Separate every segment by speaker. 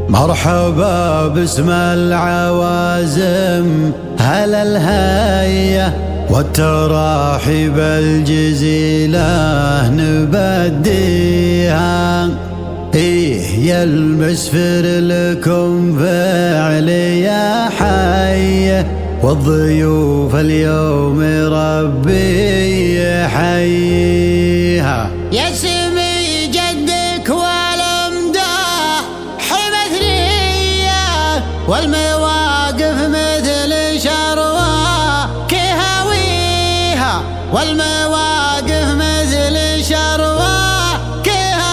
Speaker 1: مرحبا باسم العوازم هلا الهية والتراحيب الجزيلة نبديها. يا المسفر لكم فعل يا حي والضيوف اليوم ربي يحييها.
Speaker 2: يا سمي جدك والامداح حمثنية والمواقف مثل شروى كهاويها والمواقف مثل شروى كهاويها.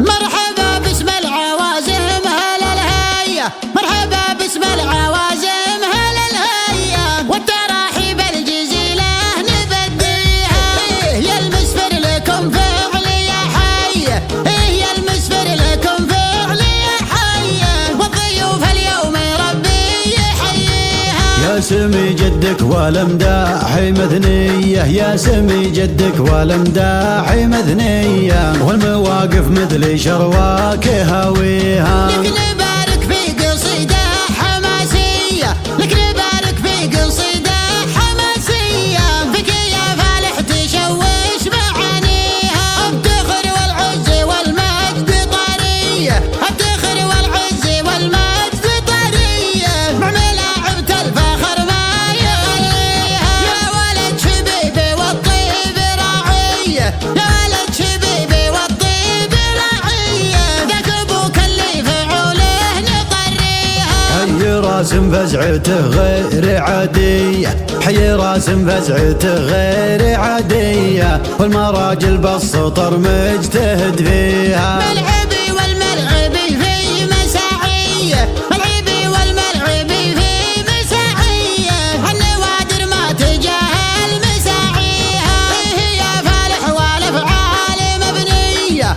Speaker 2: مرحبا باسم العوازم هلا الهية مرحبا باسم العوازم هلا الهية والتراحيب الجزيلة نبديها. يا المسفر لكم فعل يا حي يا المسفر لكم فعل يا حي والضيوف اليوم ربي يحييها.
Speaker 1: يا سمي جدك والامداح مثنية يا سمي جدك والامداح مثنية والمواقف مثل شروى كهاويها.
Speaker 2: لك نبارك في قصيدة حماسية لك نبارك في قصيدة حماسية فيك يا فالح تشوش معانيها. الدخر والعز والمجد طرية الدخر والعز والمجد طرية مع ملاعب الفخر ما يغليها. يا ولد شبيبي والطيب راعية يا ولد شبيبي والطيب راعية ذاك ابوك اللي فعوله نطريها.
Speaker 1: حي راسم فزعته غير عادية حي راسم فزعته غير عادية والمراجل بالسطر مجتهد فيها.
Speaker 2: ملعبي والملعبي في مساعية ملعبي والملعبي في مساعية النوادر ما تجاهل مساعيها. يا فالح والافعال مبنية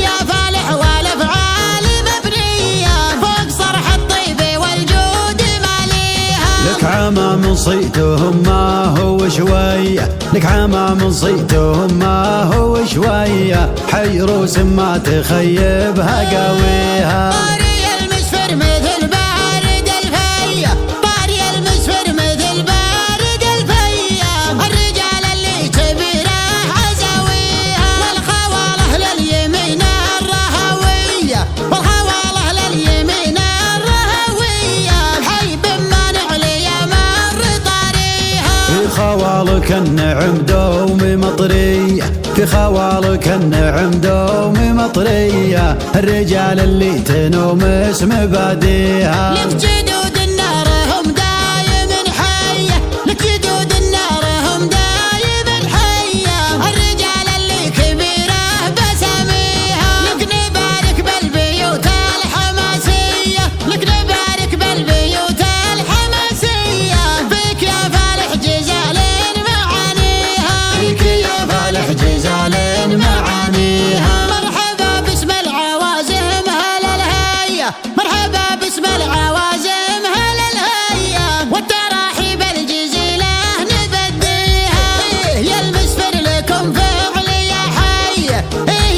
Speaker 2: يا فالح والافعال مبنية فوق صرح الطيب والجود ماليها.
Speaker 1: لك عمام صيتهم ما هو شوية لك عمام صيتهم ما هو شوية حي روس ما تخيبها قويها.
Speaker 2: طاري المسفر مثل بارد الفية طاري المسفر مثل بارد الفية الرجال اللي كبيره عزاويها والخواله لليمين الرهوية والخواله لليمين الرهوية حي بما نعلي مر طاريها.
Speaker 1: في خوالك النعم دوم مطرية في خوالك النعم دوم مطرية الرجال اللي تنومس مباديها.
Speaker 2: لك جدود النار هم دايم حية لك جدود النار هم دايم حية الرجال اللي كبيره بسميها. لك نبارك بالبيوت الحماسية لك نبارك بالبيوت الحماسية فيك يا فالح جزال معانيها.
Speaker 1: فيك يا فالح جزال معانيها.
Speaker 2: مرحبا باسم العوازم هلا الهية مرحبا باسم العوازم هلا الهية والتراحيب الجزيلة نبديها. يا المسفر لكم فعل يا حي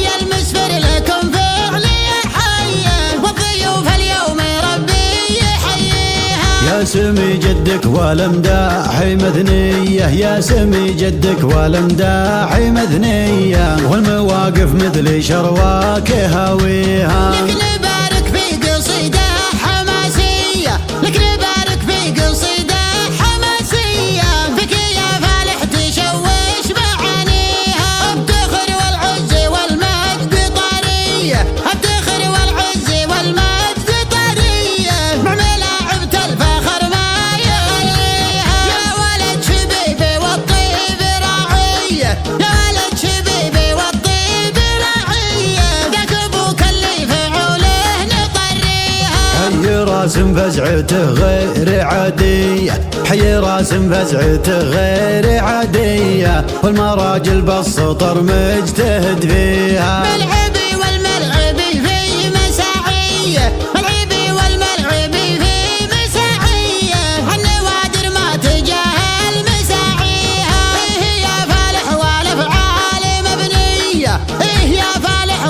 Speaker 2: يا المسفر لكم فعل يا حي والضيوف اليوم ربي يحييها.
Speaker 1: يا سمي جدك والامداح مثنية يا سمي جدك والامداح مثنية والمواقف مثل شروى كهاويها.
Speaker 2: لك نبارك في قصيدة حماسية لك نبارك في قصيدة حماسية فيك يا فالح تشوش معانيها. الدخر والعز والمجد طرية الدخر والعز والمجد طرية مع ملاعب الفخر ما يغليها. يا ولد شبيبي والطيب راعية يا ولد شبيبي والطيب راعية ذاك ابوك اللي فعوله نطريها.
Speaker 1: حي راسم فزعته غير عادية حي راسم فزعته غير عادية والمراجل بالسطر مجتهد فيها.
Speaker 2: ملعبي والملعبي في مساعية ملعبي والملعبي في مساعية النوادر ما تجاهل مساعيها. يا فالح والافعال مبنية يا فالح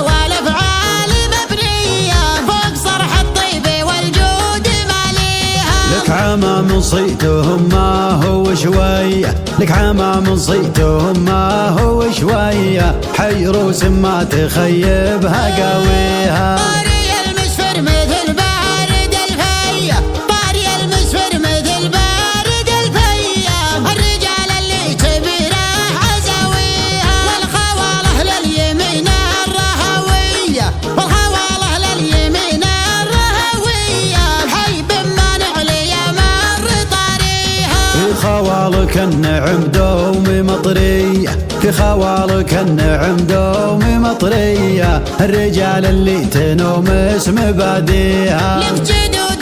Speaker 1: حمام صيتهم ما هو شوية، لك حمام صيتهم ما هو شوية، حيروس ما تخيبها قويها.
Speaker 2: طاري المسفر مثل بارد الفيا، طاري المسفر مثل بارد الفيا، الرجال اللي تبيره عزويها، والخواله لليمين الرهوية، والخواله لليمين الرهوية، حيب ما نعلي مر طريها.
Speaker 1: في خوالك النعم دوم مطرية، في خوالك النعم دوم مطرية، الرجال اللي تنومس مباديها.
Speaker 2: لك جدود